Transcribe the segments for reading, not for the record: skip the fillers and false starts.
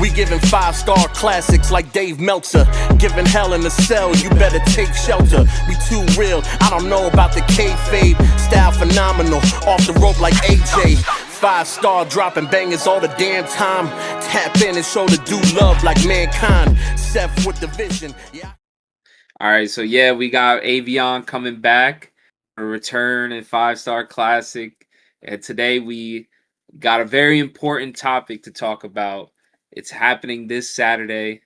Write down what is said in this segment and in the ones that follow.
We giving 5-star classics like Dave Meltzer. Giving hell in the cell, you better take shelter. We too real, I don't know about the kayfabe. Style phenomenal, off the rope like AJ. 5-star dropping bangers all the damn time. Tap in and show the dude love like mankind. Seth with the vision. Yeah. All right, so yeah, we got Avion coming back, a return in 5-Star Classic, and today we got a very important topic to talk about. It's happening this Saturday,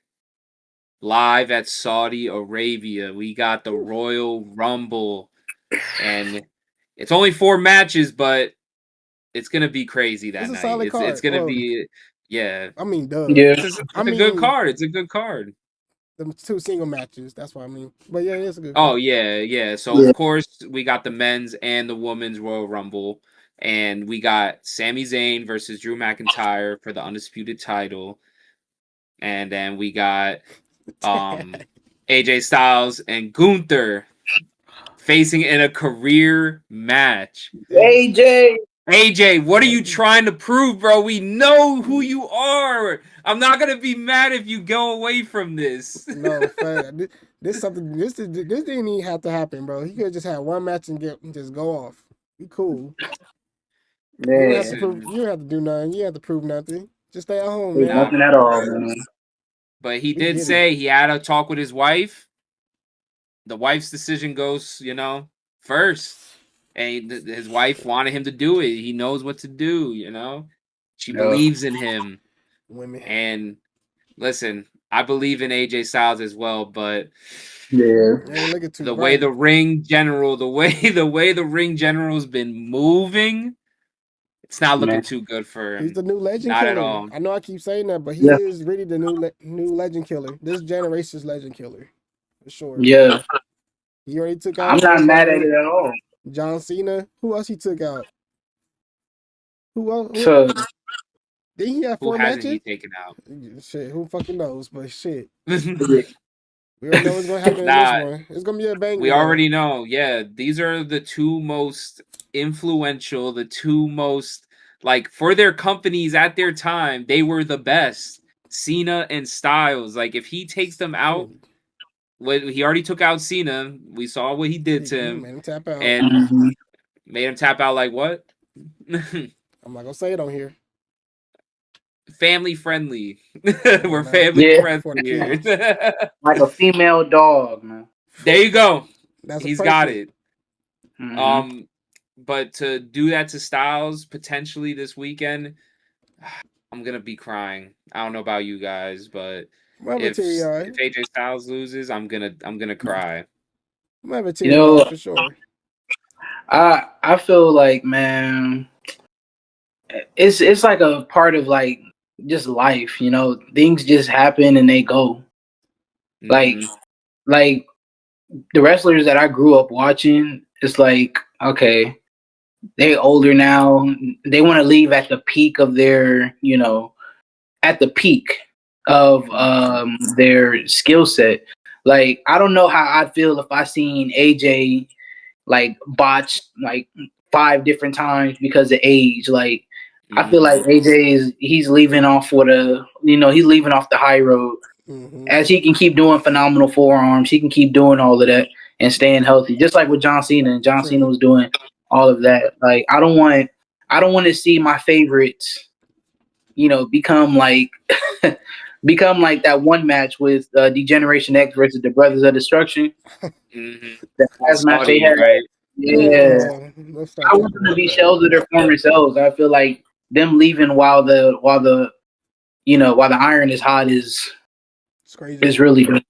live at Saudi Arabia. We got the Royal Rumble, and it's only 4 matches, but it's gonna be crazy that It's a night. solid card. It's gonna be, yeah. I mean, duh. Yeah. It's a good card. It's a good card. The 2 single matches. That's what I mean. But yeah, it's a good. Oh card. yeah. So of course we got the men's and the women's Royal Rumble, and we got Sami Zayn versus Drew McIntyre for the undisputed title, and then we got AJ Styles and Gunther facing in a career match. AJ, what are you trying to prove, bro? We know who you are. I'm not gonna be mad if you go away from this. No, fair. This something. This didn't even have to happen, bro. He could have just had one match and just go off. Be cool. Man. You don't have to do nothing. You have to prove nothing. Just stay at home, There's man. nothing at all, man. But he did say he had a talk with his wife. The wife's decision goes, first. And his wife wanted him to do it. He knows what to do, She believes in him. Women. And listen, I believe in AJ Styles as well, but the way the ring general's been moving, it's not looking too good for him. He's the new legend not killer. At all. I know I keep saying that, but he is really the new legend killer. This generation's legend killer. For sure. Yeah. He already took out. I'm not mad at it at all. John Cena. Who else he took out? Who else? Did he have 4 matches? Who hasn't he taken out? Shit, who fucking knows? But shit. We already know what's going to happen in this one. It's going to be a banger. We already know. Yeah, these are the 2 most influential, the 2 most, for their companies at their time, they were the best. Cena and Styles. If he takes them out, he already took out Cena. We saw what he did to him. Made him tap out. And made him tap out like what? I'm not going to say it on here. Family friendly. We're family friendly here. Like a female dog, man. There you go. He's got it. Mm-hmm. But to do that to Styles potentially this weekend, I'm gonna be crying. I don't know about you guys, but if AJ Styles loses, I'm gonna cry. For sure. I feel like, man, it's like a part of just life, things just happen and they go. Mm-hmm. Like the wrestlers that I grew up watching, it's like, okay, they older now. They want to leave at the peak of their, at the peak of their skill set. I don't know how I'd feel if I seen AJ botched 5 different times because of age. I feel like AJ he's leaving off he's leaving off the high road. Mm-hmm. As he can keep doing phenomenal forearms, he can keep doing all of that and staying healthy. Just like with John Cena, and John Cena was doing all of that. I don't want to see my favorites, become become like that one match with Degeneration X versus the Brothers of Destruction. Mm-hmm. That last match they had, right? Yeah. I want them to be shells of their former selves. I feel like them leaving while the iron is hot is crazy. Is really good.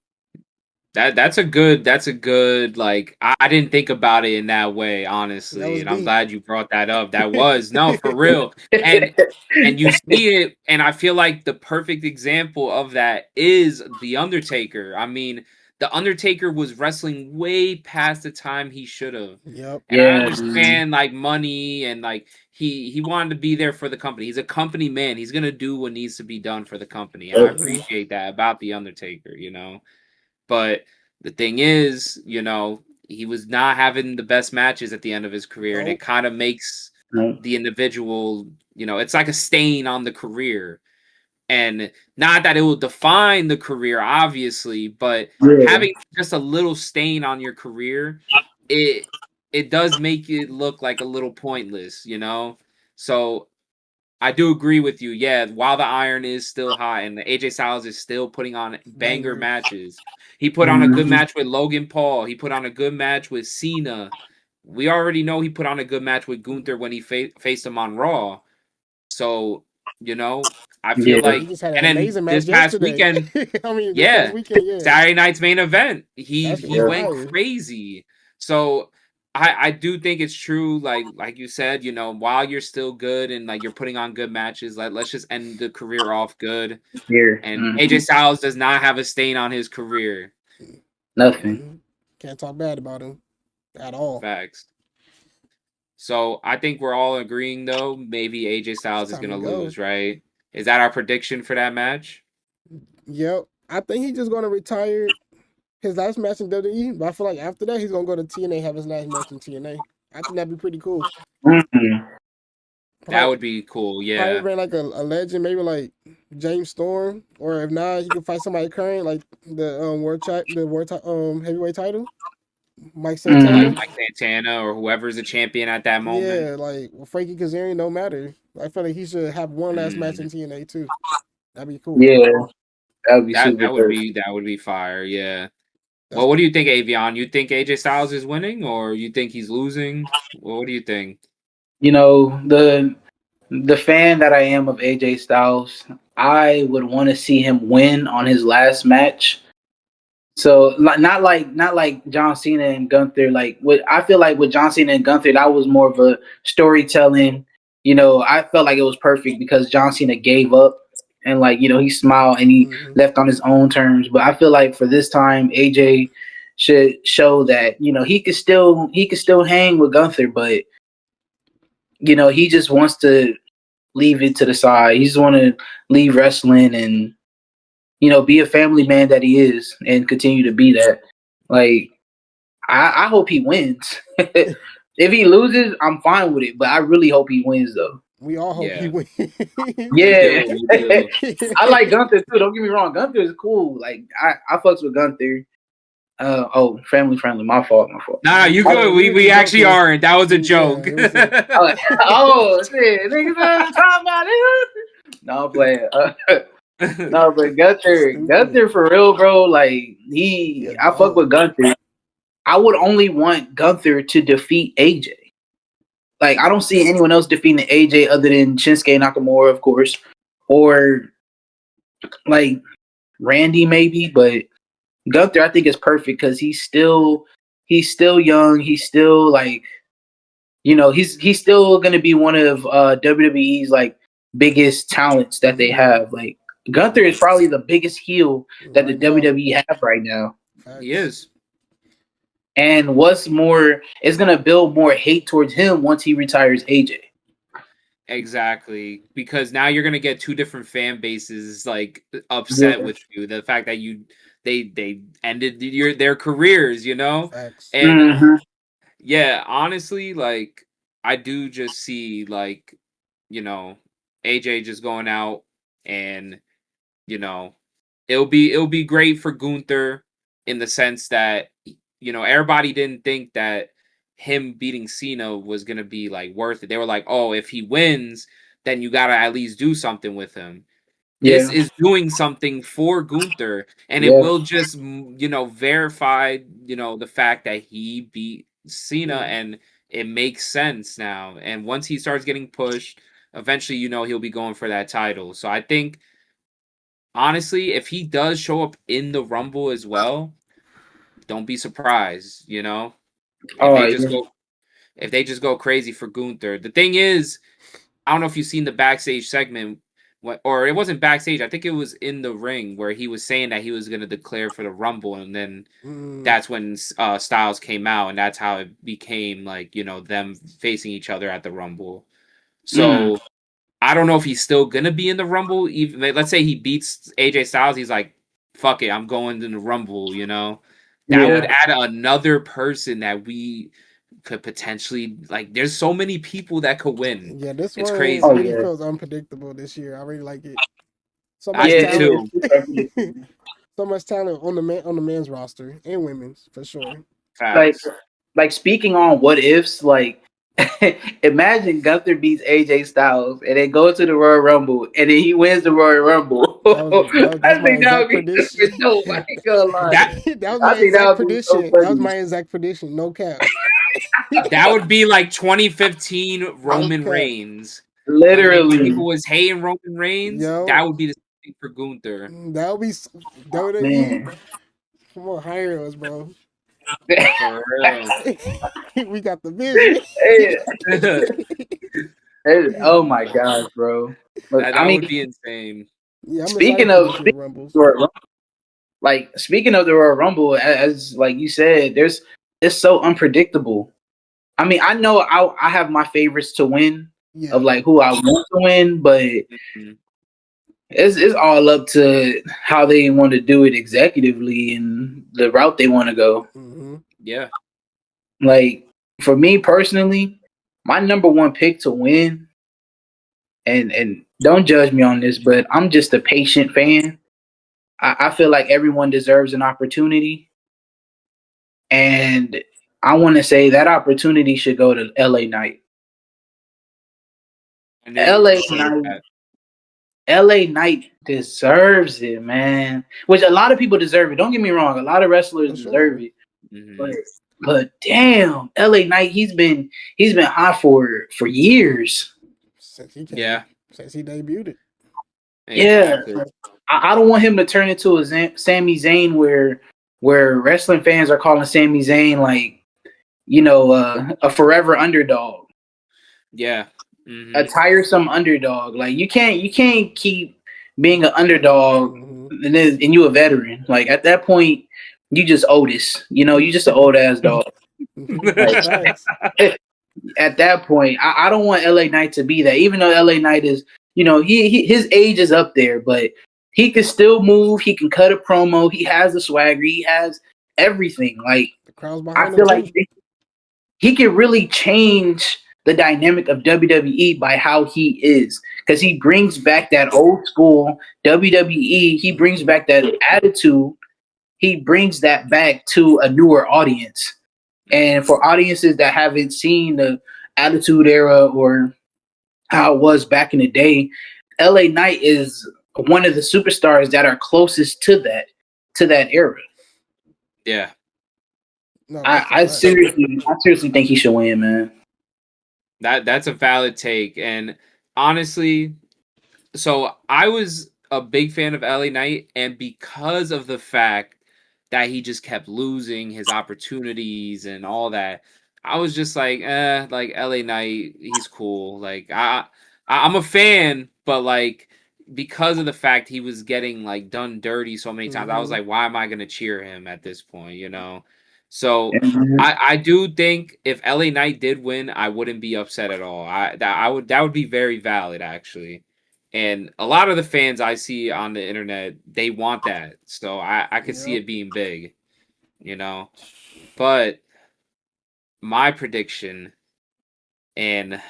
That's a good I didn't think about it in that way, honestly, and I'm glad you brought that up. That was for real. And you see it, and I feel like the perfect example of that is The Undertaker. I mean, The Undertaker was wrestling way past the time he should have. Yep. And I understand money and he wanted to be there for the company. He's a company man. He's gonna do what needs to be done for the company. And I appreciate that about The Undertaker, But the thing is, he was not having the best matches at the end of his career, and it kind of makes the individual, it's like a stain on the career. And not that it will define the career, obviously, but Yeah. having just a little stain on your career, it does make it look like a little pointless, you know? So I do agree with you. Yeah, while the iron is still hot and the AJ Styles is still putting on banger Bangers. matches. He put on a good match with Logan Paul. He put on a good match with Cena. We already know he put on a good match with Gunther when he faced him on Raw. So, you know, I feel Yeah. He like, just had an and then amazing match this past yesterday. weekend, I mean, this past yeah, weekend, yeah. Saturday night's main event, That shit he was went fire. crazy. So I do think it's true, like you said, you know, while you're still good and like you're putting on good matches, like let's just end the career off good. Here. And AJ Styles does not have a stain on his career. Nothing. Can't talk bad about him at all. Facts. So I think we're all agreeing though, maybe AJ Styles It's is time to gonna go. lose, right? Is that our prediction for that match? Yep. I think he's just gonna retire his last match in WWE, but I feel like after that he's gonna go to TNA, have his last match in TNA. I think that'd be pretty cool. Mhm. That Probably, would be cool, probably yeah. bring like a legend, maybe like James Storm, or if not, he could fight somebody current, like the heavyweight title, Mike Santana. Like Mike Santana or whoever's the champion at that moment. Yeah, like Frankie Kazarian, no matter. I feel like he should have one last match in Mm. TNA too. That'd be cool. Yeah. That would be That super that would be fire, yeah. That's Well, what do you think, Avion? You think AJ Styles is winning or you think he's losing? Well, what do you think? You know, the fan that I am of AJ Styles, I would want to see him win on his last match. So not like John Cena and Gunther. Like what I feel like with John Cena and Gunther, that was more of a storytelling. You know, I felt like it was perfect because John Cena gave up and like he smiled and he left on his own terms. But I feel like for this time, AJ should show that he could still hang with Gunther, but he just wants to leave it to the side. He just want to leave wrestling and be a family man that he is and continue to be that. Like, I hope he wins. If he loses, I'm fine with it, but I really hope he wins though. We all hope he wins. Yeah. We do. I like Gunther too. Don't get me wrong. Gunther is cool. Like I fucks with Gunther. Family friendly. My fault. Nah, you good. We actually aren't. That was a joke. Oh shit, niggas talking about it. No, I'm playing. No, but Gunther for real, bro. Like I fuck with Gunther. I would only want Gunther to defeat AJ. Like I don't see anyone else defeating AJ other than Shinsuke Nakamura, of course, or like Randy maybe. But Gunther, I think is perfect because he's still young. He's still like he's still gonna be one of WWE's like biggest talents that they have. Like Gunther is probably the biggest heel that the WWE have right now. He is. And what's more, it's gonna build more hate towards him once he retires AJ. Exactly, because now you're gonna get two different fan bases like upset with you. The fact that they ended their careers, and yeah, honestly, like I do just see like AJ just going out and it'll be great for Gunther in the sense that everybody didn't think that him beating Cena was gonna be like worth it. They were like, oh, if he wins, then you gotta at least do something with him. This is doing something for Gunther, and it will just verify the fact that he beat Cena, and it makes sense now. And once he starts getting pushed, eventually he'll be going for that title. So I think honestly, if he does show up in the Rumble as well, don't be surprised, if they just go crazy for Gunther. The thing is, I don't know if you've seen the backstage segment, or it wasn't backstage. I think it was in the ring where he was saying that he was going to declare for the Rumble, and then that's when Styles came out, and that's how it became like them facing each other at the Rumble. So I don't know if he's still gonna be in the Rumble. Even let's say he beats AJ Styles, he's like, "Fuck it, I'm going in the Rumble." That would add another person that we could potentially like. There's so many people that could win. Yeah, this it's one crazy. really feels unpredictable this year. I really like it. So I much do Yeah, too. talent. So much talent on the men's roster and women's for sure. like Facts. like speaking on what ifs, like imagine Gunther beats AJ Styles and then go to the Royal Rumble and then he wins the Royal Rumble. That's I my think that would exact be super prediction. dope. I ain't gonna lie. That That was I my think that exact would be so prediction. That was funny. my exact prediction. No cap. that would be like 2015 No Roman cap. Reigns. When Literally, people was hating Roman Reigns, that Yo, would be the same thing for Gunther. that would be WWE. man. Come on, hire us, bro. For real. We got the vision. Oh my gosh, bro. But I That mean, would be insane. Yeah, I'm excited speaking for of this year Rumbles. speaking of the Royal Rumble, as like you said, it's so unpredictable. I mean, I know I have my favorites to win Yeah. of like who I want to win, but Mhm. it's all up to how they want to do it executively and the route they want to go. Mm-hmm. Yeah. Like for me personally, my number one pick to win, and don't judge me on this, but I'm just a patient fan. I feel like everyone deserves an opportunity, and I want to say that opportunity should go to LA Knight. I knew you were LA gonna say Knight that. LA Knight deserves it, man. Which a lot of people deserve it. Don't get me wrong. A lot of wrestlers For deserve sure. it. But, Mhm. but damn, LA Knight, he's been hot for years. Since he came, Yeah. since he debuted it. Yeah. Exactly. I don't want him to turn into a Sami Zayn where wrestling fans are calling Sami Zayn like, a forever underdog. Yeah. A Mhm. tiresome underdog. Like you can't keep being an underdog Mm-hmm. and you a veteran. Like at that point, you just Otis. You just an old ass dog. Like Facts. at that point, I don't want LA Knight to be that. Even though LA Knight is, his age is up there, but he can still move. He can cut a promo. He has the swagger. He has everything. Like The crowd's I behind him feel like too. he can really change the dynamic of WWE by how he is because he brings back that old school WWE. He brings back that attitude. He brings that back to a newer audience. And for audiences that haven't seen the Attitude Era or how it was back in the day, LA Knight is one of the superstars that are closest to that era. No, Yeah. that's a I fact. seriously think he should win, man. That's a valid take. And honestly, so I was a big fan of LA Knight, and because of the fact that he just kept losing his opportunities and all that, I was just like, like LA Knight, he's cool. Like I'm a fan, but like because of the fact he was getting like done dirty so many times, I was Mm-hmm. like, why am I gonna cheer him at this point? So Mhm. I do think if LA Knight did win, I wouldn't be upset at all. That would be very valid actually. And a lot of the fans I see on the internet, they want that. So I could see Yep. it being big. But my prediction, and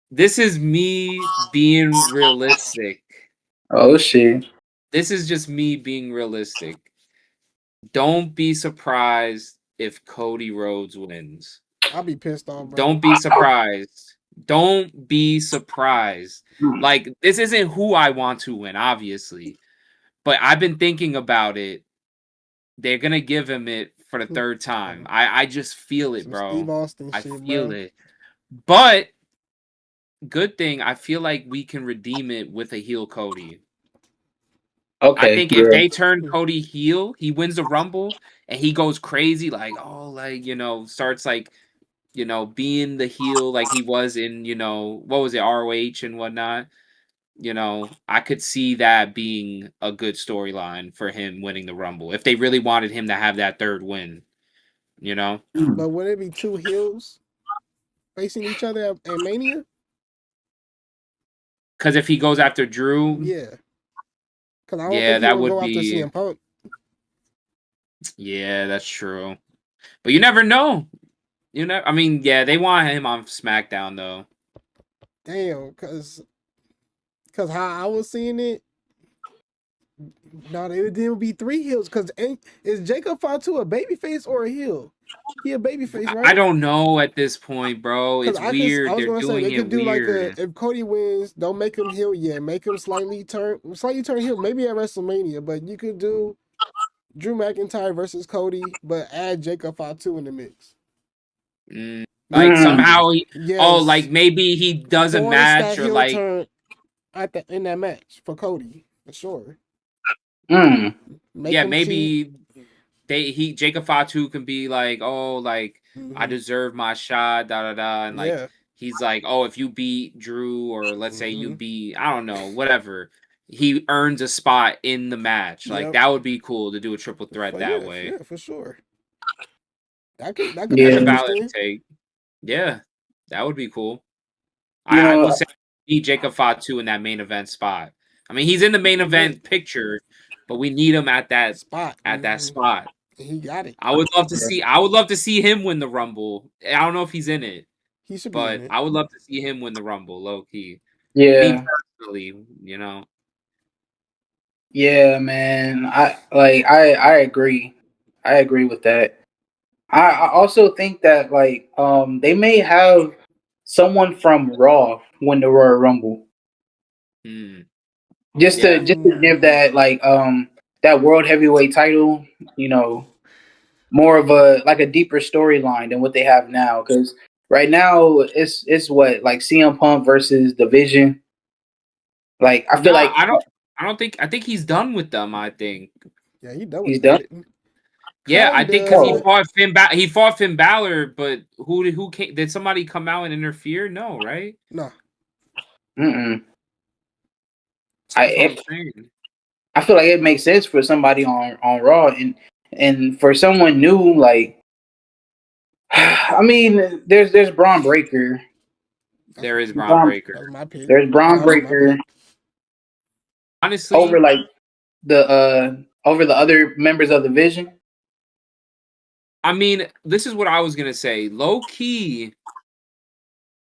this is me being realistic. Oh shit. This is just me being realistic. Don't be surprised if Cody Rhodes wins. I'll be pissed off, Don't bro. be surprised. Don't be surprised. Like, this isn't who I want to win, obviously. But I've been thinking about it. They're gonna give him it for the third time. I just feel it, Some Steve bro. Austin I shit, feel bro. it. But good thing, I feel like we can redeem it with a heel Cody. I Okay, think if yeah. they turn Cody heel, he wins the Rumble and he goes crazy, like, starts like, being the heel like he was in, what was it, ROH and whatnot. I could see that being a good storyline for him winning the Rumble if they really wanted him to have that third win, you know? But would it be two heels facing each other at Mania? Because if he goes after Drew, Yeah. Because I don't yeah, think he that will would go after be, CM Punk. yeah, that's true. But you never know. I mean, yeah, they want him on SmackDown though. Damn, because Because how I was seeing it, no, it would be 3 heels. Because is Jacob Fatu a babyface or a heel? He a babyface, right? I don't know at this point, bro. Because It's I weird. was They're gonna say doing they it could do like weird. if Cody wins, don't make him heel yet. Make him slightly turn heel. Maybe at WrestleMania, but you could do Drew McIntyre versus Cody, but add Jacob Fatu in the mix. Like somehow, like Yes, maybe he does a force match that or heel like turn in that match for Cody for sure. Make yeah, him maybe Jacob Fatu can be like, oh, like I deserve my shot, da da da, and like he's like, oh, if you beat Drew or let's say you beat, I don't know, whatever, he earns a spot in the match. Like that would be cool to do a triple threat that way. Yeah, for sure. That could That's be a valid interesting. take. Yeah, that would be cool. You I know, would say need Jacob Fatu in that main event spot. I mean, he's in the main event picture, but we need him at that spot. spot. He got it. I would love to see him win the Rumble. I don't know if he's in it. He should be But in it. I would love to see him win the Rumble, low key. Yeah. Me personally, you know. Yeah, man. I agree. I agree with that. I also think that like they may have someone from Raw win the Royal Rumble. Just to give that like that world heavyweight title, you know, more of a deeper storyline than what they have now. Because right now it's what like CM Punk versus Division. Like I feel like I think he's done with them. I think. Yeah, he's done. Yeah, I think because he fought Finn Balor, but who came? Did somebody come out and interfere? No, right? No. I feel like it makes sense for somebody on Raw and for someone new, like I mean, there's Braun Breaker. There is Braun Breaker. There's Braun Breaker. Honestly, over like the other members of the Division. I mean, this is what I was gonna say. Low key,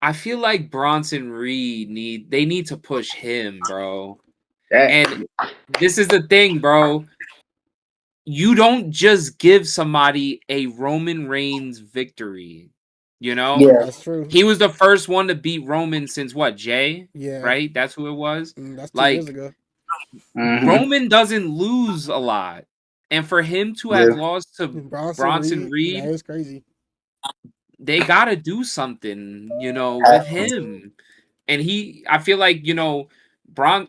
I feel like Bronson Reed need to push him, bro. And this is the thing, bro. You don't just give somebody a Roman Reigns victory. You know? Yeah, that's true. He was the first one to beat Roman since what, Jay? Yeah. Right? That's who it was? That's 2 years ago. Roman doesn't lose a lot. And for him to have lost to Bronson Reed, that is crazy. They gotta do something, you know, with him. And I feel like, you know, Braun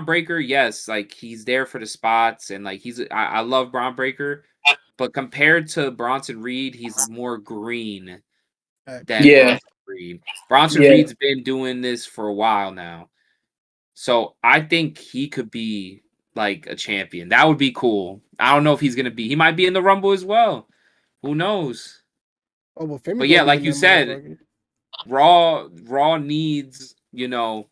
Breaker, yes, like he's there for the spots and like I love Braun Breaker, but compared to Bronson Reed, he's more green than Bronson Reed. Bronson Reed's been doing this for a while now. So I think he could be like a champion. That would be cool. I don't know if he's gonna be. He might be in the Rumble as well. Who knows? Oh, but yeah, like you said, Raw needs, you know,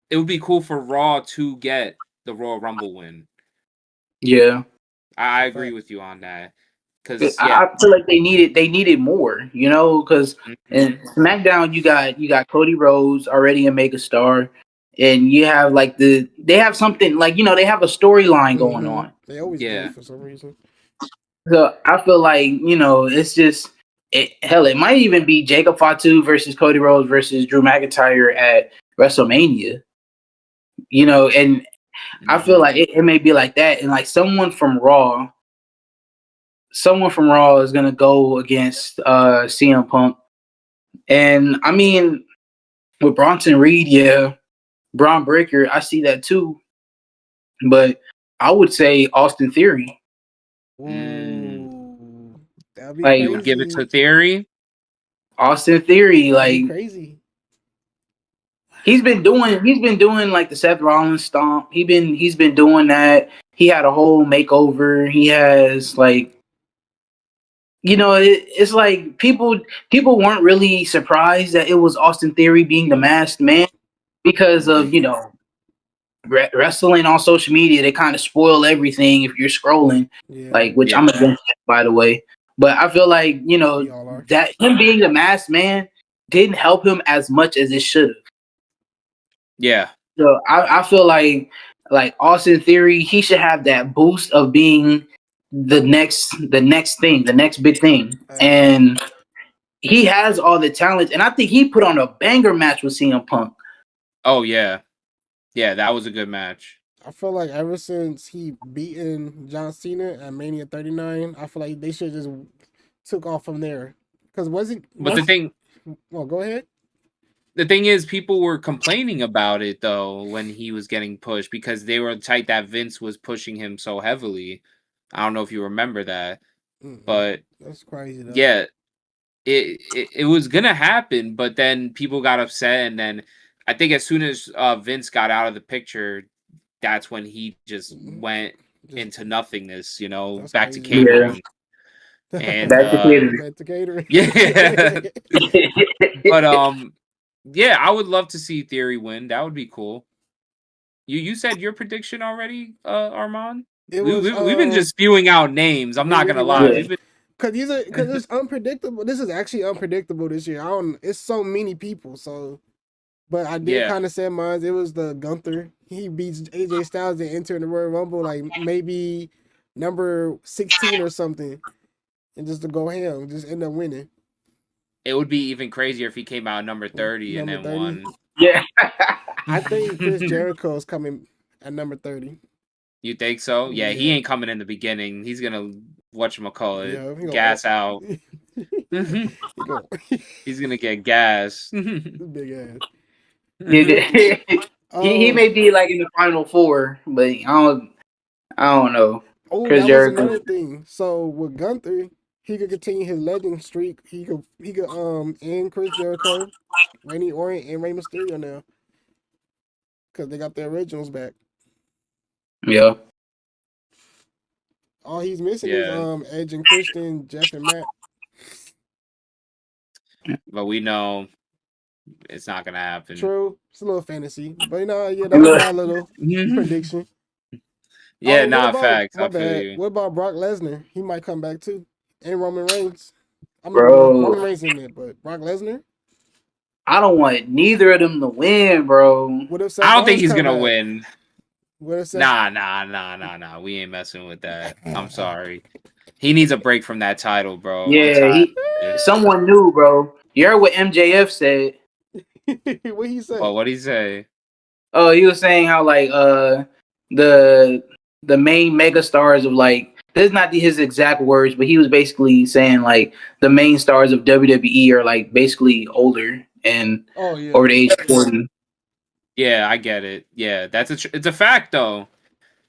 it would be cool for Raw to get the Royal Rumble win. Yeah, I agree with you on that. Because I feel like they needed more, you know. Because in SmackDown, you got Cody Rhodes already a mega star, and you have like they have something like, you know, they have a storyline going on. They always do for some reason. So I feel like, you know, it's just. It might even be Jacob Fatu versus Cody Rhodes versus Drew McIntyre at WrestleMania. You know, and I feel like it may be like that. And like someone from Raw is gonna go against CM Punk. And I mean, with Bronson Reed, Braun Breaker, I see that too. But I would say Austin Theory. That'd be like crazy. You would give it to Theory? Austin Theory, like crazy. He's been doing like the Seth Rollins stomp. He's been doing that. He had a whole makeover. He has like, you know, it's like people weren't really surprised that it was Austin Theory being the masked man because of, you know, wrestling on social media. They kind of spoil everything if you're scrolling, which I'm against, by the way. But I feel like, you know, that him being the masked man didn't help him as much as it should have. Yeah, So I feel like Austin Theory, he should have that boost of being the next thing, the next big thing. And he has all the talent, and I think he put on a banger match with CM Punk. Oh yeah, that was a good match. I feel like ever since he beaten John Cena at Mania 39, I feel like they should just took off from there. Because But the thing, well, go ahead. the thing is, people were complaining about it though when he was getting pushed because they were tight that Vince was pushing him so heavily. I don't know if you remember that, but that's crazy though. yeah, it was gonna happen, but then people got upset, and then I think as soon as Vince got out of the picture, that's when he just went into nothingness. You know, back to catering. Yeah. And back to catering. Yeah. But yeah, I would love to see Theory win. That would be cool. You said your prediction already, Armon? We've been just spewing out names. I'm not gonna lie. Yeah. Because it's unpredictable. This is actually unpredictable this year. It's so many people. So, but I did kind of say mine. It was the Gunther. He beats AJ Styles to enter in the Royal Rumble, like maybe number 16 or something, and just to go ham, just end up winning. It would be even crazier if he came out number 30 and then 30? Won. Yeah. I think Chris Jericho is coming at number 30. You think so? Yeah, he ain't coming in the beginning. He's gonna whatchamacallit, gas out. He's gonna get gas. Big ass. He may be like in the final four, but I don't know. Oh, Chris Jericho. Was another thing. So with Gunther, he could continue his legend streak. He could end Chris Jericho, Randy Orton, and Rey Mysterio now, because they got the originals back. Yeah. All he's missing is Edge and Christian, Jeff and Matt. But we know it's not gonna happen. True, it's a little fantasy, but that was my little prediction. Yeah, facts. My bad. What about Brock Lesnar? He might come back too, and Roman Reigns. Roman Reigns in there, but Brock Lesnar. I don't want neither of them to win, bro. I don't think he's gonna win. Nah. We ain't messing with that. I'm sorry. He needs a break from that title, bro. Yeah, someone new, bro. You heard what MJF said? What he say? Well, what'd he say? Oh, he was saying how like the main mega stars of like, this is not his exact words, but he was basically saying like the main stars of WWE are like basically older and over the age of 40. Yeah, I get it. Yeah, it's a fact though.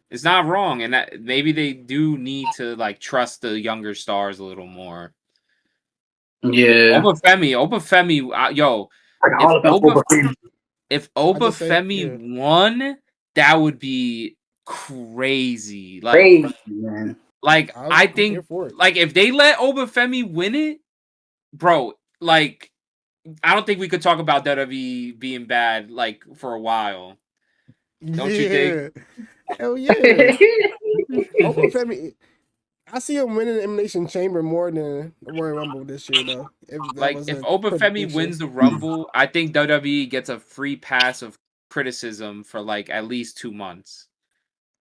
It's not wrong, and that maybe they do need to like trust the younger stars a little more. Yeah, Obafemi, yo, if Obafemi won, that would be crazy. Like, crazy, man. Like I think, like if they let Obafemi win it, bro, like. I don't think we could talk about WWE being bad like for a while. Don't you think? Hell yeah. Obafemi, I see him winning the Elimination Chamber more than the Royal Rumble this year, though. If Obafemi wins the Rumble, I think WWE gets a free pass of criticism for like at least 2 months.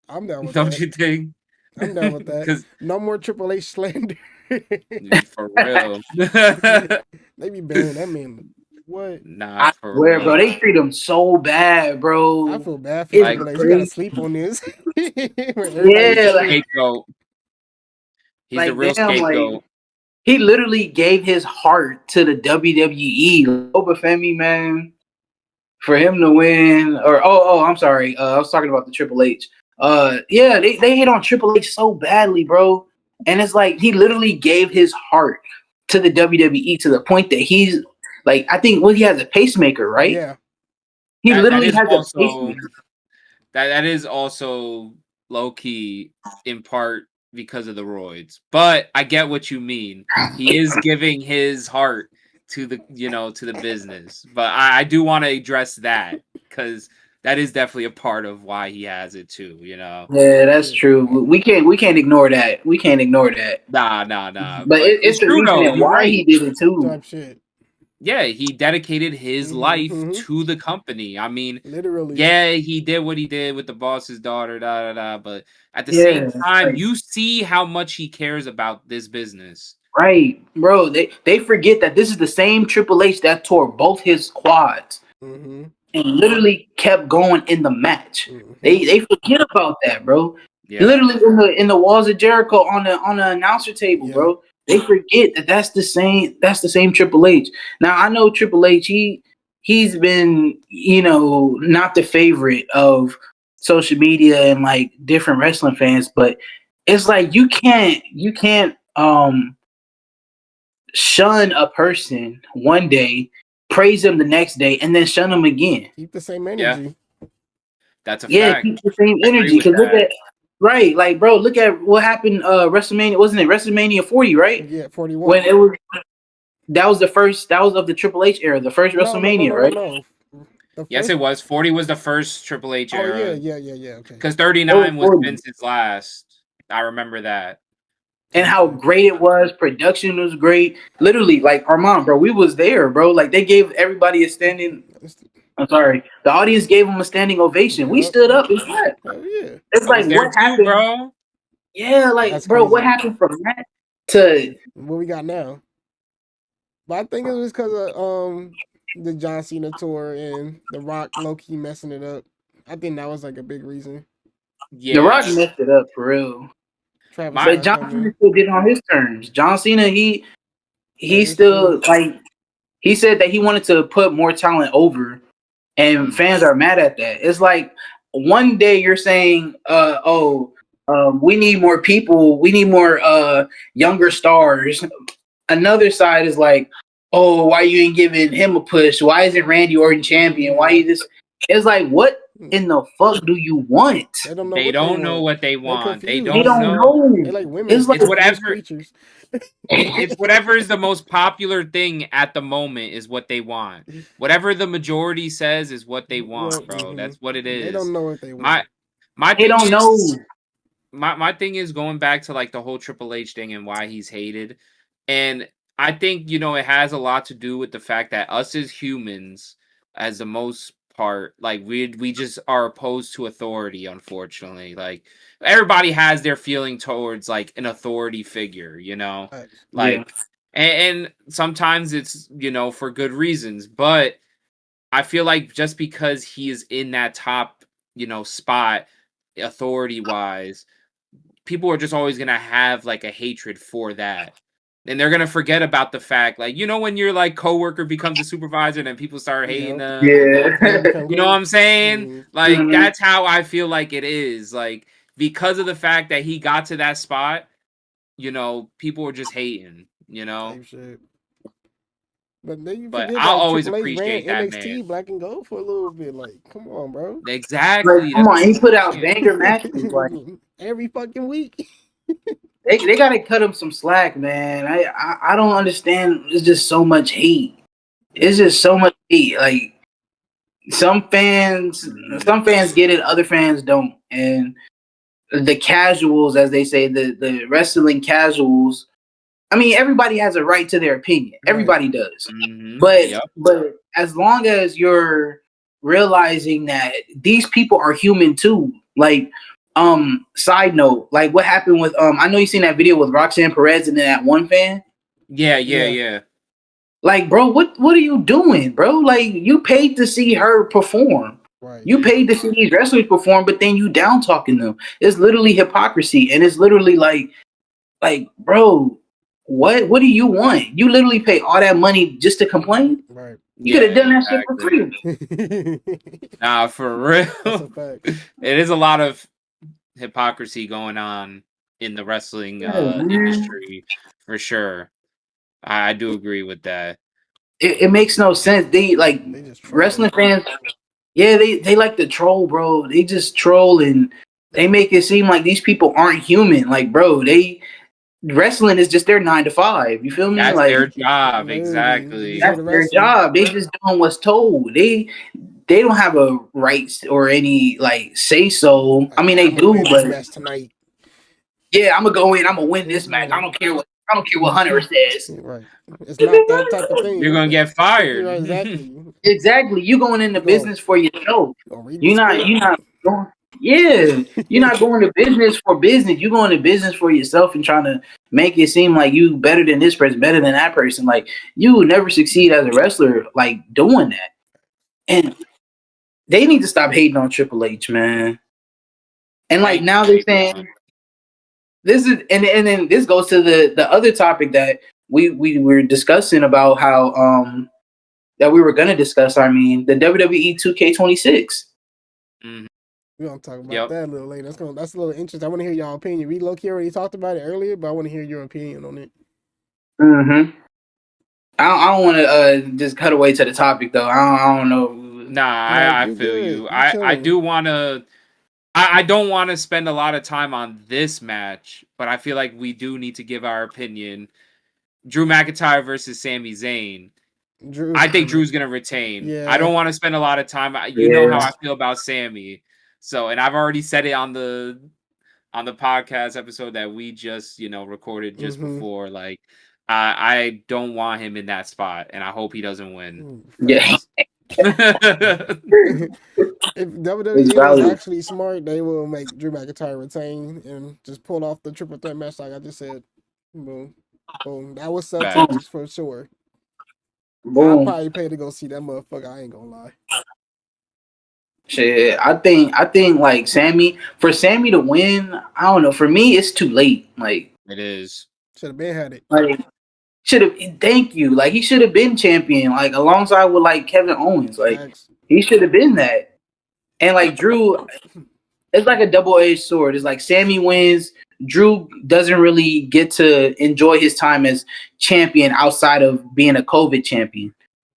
I'm down with Don't you think? I'm down with that. No more Triple H slander. For real. They be banning that man. What? Nah, bro, they treat him so bad, bro. I feel bad for Triple H. You gotta sleep on this. Scapegoat. He's like, the real scapegoat. Like, he literally gave his heart to the WWE. Obafemi, man, for him to win, or I'm sorry, I was talking about the Triple H. Yeah, they hit on Triple H so badly, bro. And it's like he literally gave his heart to the WWE to the point that he's like, I think he has a pacemaker, right? Yeah. He literally has a pacemaker. That is also low key in part because of the roids. But I get what you mean. He is giving his heart to the to the business. But I do want to address that because that is definitely a part of why he has it too, Yeah, that's true. We can't ignore that. Nah. But it's the reason why he did it too. Type shit. Yeah, he dedicated his life to the company. I mean, literally. Yeah, he did what he did with the boss's daughter, but at the same time, right. you see how much he cares about this business. Right, bro. They forget that this is the same Triple H that tore both his quads and literally kept going in the match. They forget about that, bro. Yeah. Literally in the walls of Jericho on the announcer table, bro. They forget that that's the same Triple H. Now I know Triple H. He's been, not the favorite of social media and like different wrestling fans, but it's like you can't shun a person one day, praise them the next day, and then shun them again. Keep the same energy. That's a fact. Keep the same energy. Because look at like, bro, look at what happened. WrestleMania, wasn't it WrestleMania 40, right? Yeah, 41. When it was that was of the Triple H era, the first WrestleMania, right? No. Yes, it was. 40 was the first Triple H era. Oh yeah. Okay. Because 39 was Vince's last. I remember that. And how great it was. Production was great. Literally, like Armon, bro, we was there, bro. Like they gave everybody a standing. I'm sorry, the audience gave him a standing ovation. We stood up and clapped. Yeah. It's like what happened, bro? Yeah, like that's bro, crazy. What happened from that to what we got now? But I think it was because of the John Cena tour and The Rock low-key messing it up. I think that was like a big reason. Yeah, The Rock messed it up for real. But John Cena still did it on his terms. John Cena, he still like he said that he wanted to put more talent over, and fans are mad at that. It's like one day you're saying, we need more people, we need more younger stars. Another side is like, oh, why you ain't giving him a push? Why isn't Randy Orton champion? Why you this? It's like, what in the fuck do you want? They don't know what they want. They don't know. They're like women. It's whatever. It's whatever is the most popular thing at the moment is what they want. Whatever the majority says is what they want, bro. That's what it is. They don't know what they want. They don't know. My thing is going back to like the whole Triple H thing and why he's hated. And I think, it has a lot to do with the fact that us as humans, as the most part, like we just are opposed to authority, unfortunately. Like everybody has their feeling towards like an authority figure, like and sometimes it's for good reasons, but I feel like just because he is in that top spot authority wise, people are just always gonna have like a hatred for that. And they're gonna forget about the fact, like, when your like coworker becomes a supervisor and then people start hating them. Yeah. You know what I'm saying? Like that's how I feel like it is. Like, because of the fact that he got to that spot, people are just hating, But then you but forget I'll that always Triple H appreciate ran that NXT man. Black and Gold for a little bit. Like, come on, bro. Exactly. Like, come on, he put out banger matches like every fucking week. They gotta cut him some slack, man. I don't understand. It's just so much hate. It's just so much hate. Like some fans get it, other fans don't. And the casuals, as they say, the wrestling casuals. I mean, everybody has a right to their opinion. Everybody does. Mm-hmm. But as long as you're realizing that these people are human too, like. Side note, like what happened with I know you seen that video with Roxanne Perez and then that one fan. Yeah. Like, bro, what are you doing, bro? Like, you paid to see her perform. Right. You paid to see these wrestlers perform, but then you down talking them. It's literally hypocrisy, and it's literally like, bro, what do you want? You literally pay all that money just to complain? Right. You could have done that shit for free. Nah, for real. That's a fact. It is a lot of hypocrisy going on in the wrestling industry, for sure. I do agree with that. It makes no sense. They wrestling fans. Yeah, they like to troll, bro. They just troll and they make it seem like these people aren't human. Like, bro, wrestling is just their 9 to 5. You feel me? That's like their job, exactly. That's their job. They just doing what's told. They don't have a right or any like say so. I mean, they do, but tonight. Yeah, I'm gonna go in. I'm gonna win this match. I don't care what I don't care what Hunter says. Right. It's not that type of thing. You're gonna get fired. Right, exactly. Exactly. You going into business for yourself. You're not going. Yeah, you're not going to business for business. You're going to business for yourself and trying to make it seem like you better than this person, better than that person. Like you will never succeed as a wrestler like doing that. And they need to stop hating on Triple H, man. And like now they're saying this is, and then this goes to the other topic that we were discussing about how that we were gonna discuss. I mean, the WWE 2K26. Mm-hmm. We're gonna talk about that a little later. That's a little interesting. I want to hear y'all opinion. We low-key already talked about it earlier, but I want to hear your opinion on it. Mm-hmm. I don't want to just cut away to the topic though. I don't know. Nah, I feel you. I do want to. I don't want to spend a lot of time on this match, but I feel like we do need to give our opinion. Drew McIntyre versus Sami Zayn. I think Drew's gonna retain. Yeah. I don't want to spend a lot of time. You know how I feel about Sami. So, and I've already said it on the podcast episode that we just recorded just before. Like, I don't want him in that spot, and I hope he doesn't win. Yeah. If WWE is actually smart, they will make Drew McIntyre retain and just pull off the triple threat match like I just said. Boom. Boom. That was subtext for sure. Boom. I'll probably pay to go see that motherfucker. I ain't gonna lie. Shit, I think like Sami to win, I don't know. For me, it's too late. Like it is. Should have been had it. Like should have. Thank you. Like he should have been champion. Like alongside with like Kevin Owens. Like he should have been that. And like Drew, it's like a double-edged sword. It's like Sami wins. Drew doesn't really get to enjoy his time as champion outside of being a COVID champion.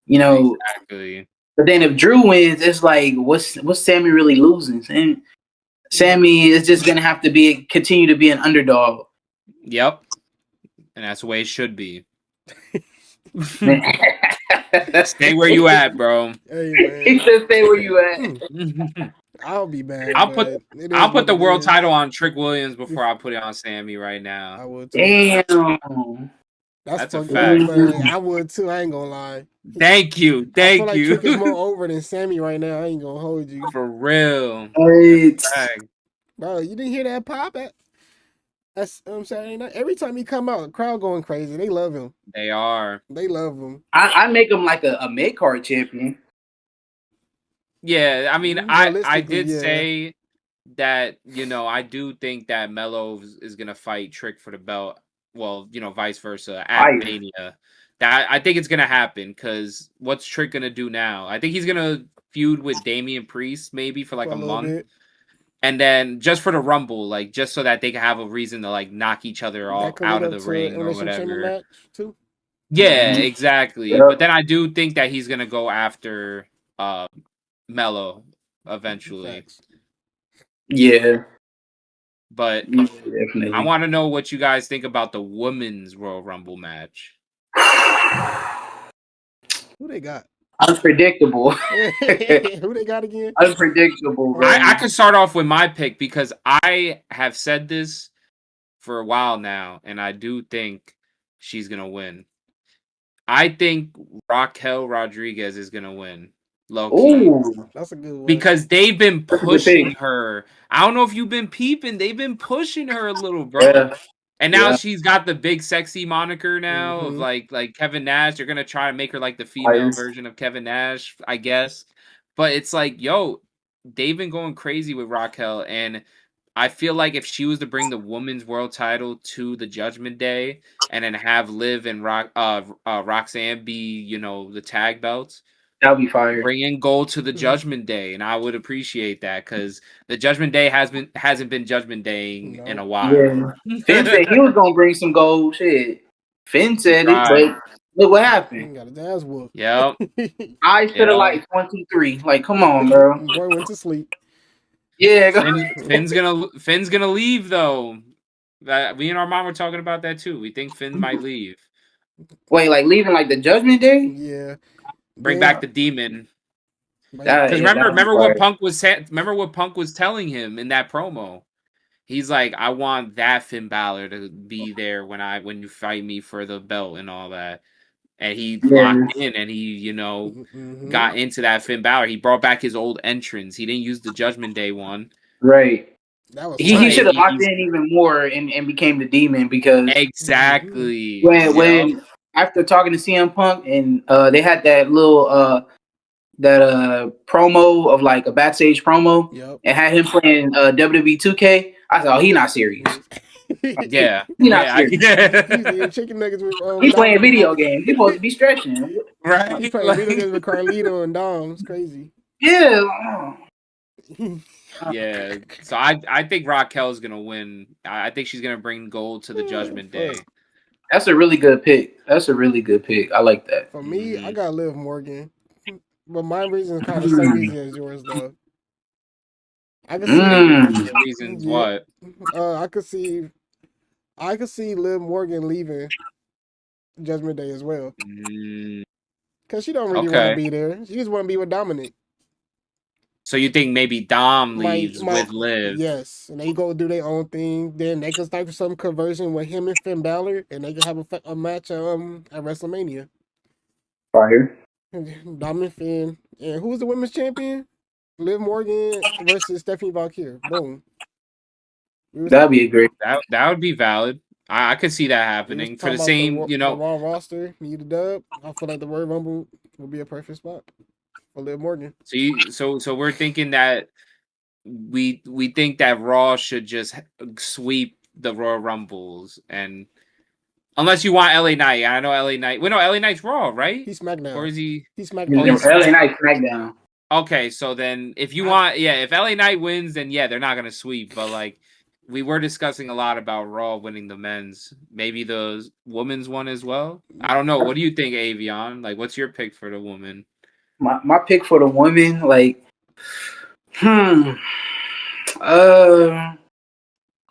Exactly. But then if Drew wins, it's like what's Sami really losing? And Sami is just gonna have to continue to be an underdog. Yep. And that's the way it should be. Stay where you at, bro. Hey, man. He said stay where you at. I'll be bad. I'll put the world title on Trick Williams before I put it on Sami right now. I would too. Damn. That's a fact. I would too. I ain't gonna lie. Thank you. I feel like Trick is more over than Sami right now. I ain't gonna hold you. For real. Bro, you didn't hear that pop at Saturday night? Every time he come out, the crowd going crazy. They love him. They are. They love him. I make him like a mid-card champion. Yeah, I mean, I did say that, I do think that Melo is going to fight Trick for the belt. Well, vice versa at Mania. That I think it's going to happen because what's Trick going to do now? I think he's going to feud with Damian Priest maybe for like a month. Bit. And then just for the Rumble, like just so that they can have a reason to like knock each other out of the ring or whatever. Match too? Yeah, exactly. Yeah. But then I do think that he's going to go after Melo eventually. Thanks. Yeah. But definitely. I want to know what you guys think about the Women's Royal Rumble match. Who they got? Unpredictable. Who they got again? Unpredictable. I can start off with my pick because I have said this for a while now, and I do think she's going to win. I think Raquel Rodriguez is going to win. Ooh, that's a good one. Because they've been pushing her. I don't know if you've been peeping. They've been pushing her a little, bro. Yeah. And now she's got the big sexy moniker now of like Kevin Nash. They're gonna try to make her like the female version of Kevin Nash, I guess. But it's like, yo, they've been going crazy with Raquel, and I feel like if she was to bring the women's world title to the Judgment Day and then have Liv and Roxanne be, the tag belts, that'll be fire. Bring in gold to the Judgment Day, and I would appreciate that because the Judgment Day hasn't been Judgment Daying in a while. Yeah. Finn said he was gonna bring some gold. Shit, Finn said it, but look what happened. Got his ass whooped. Yep. I should have like 1, 2, 3. Like, come on, bro. Boy went to sleep. Yeah. Finn's gonna leave though. We and our mom were talking about that too. We think Finn might leave. Wait, like leaving like the Judgment Day? Yeah. Bring back the demon. Because remember what Punk was telling him in that promo. He's like, I want that Finn Balor to be there when you fight me for the belt and all that. And he locked in and he, got into that Finn Balor. He brought back his old entrance. He didn't use the Judgment Day one. Right. That was he should have locked in even more and became the Demon, because exactly when after talking to CM Punk and they had that little promo of like a backstage promo and had him playing WWE 2K. I thought, he not serious. Yeah, he not serious. He's eating chicken nuggets with He's playing video games. He's supposed to be stretching, right? He's playing video games with Carlito and Dom. It's crazy. Yeah. Yeah, so I think Raquel's gonna win. I think she's gonna bring gold to the Judgment Day. That's a really good pick. I like that. For me, I got Liv Morgan, but my reason is kind of the same reason as yours, though. I can see reasons. What? I could see Liv Morgan leaving Judgment Day as well, because she don't really want to be there. She just want to be with Dominic. So you think maybe Dom leaves with Liv? Yes, and they go do their own thing. Then they can start some conversion with him and Finn Balor, and they can have a match at WrestleMania. Fire. Dominic Finn, and who's the women's champion? Liv Morgan versus Stephanie Valkyrie. Boom. That'd be a great. That would be valid. I could see that happening for the same. The Raw roster need a dub. I feel like the Royal Rumble would be a perfect spot for Liv Morgan. So we're thinking that we think that Raw should just sweep the Royal Rumbles, and unless you want LA Knight, I know LA Knight. Well, no, LA Knight's Raw, right? He's SmackDown. Or is he? He's SmackDown. LA Knight SmackDown. Okay, so then if you want, if LA Knight wins, then they're not gonna sweep. But like, we were discussing a lot about Raw winning the men's, maybe the women's one as well. I don't know. What do you think, Avion? Like, what's your pick for the woman? My pick for the woman, like,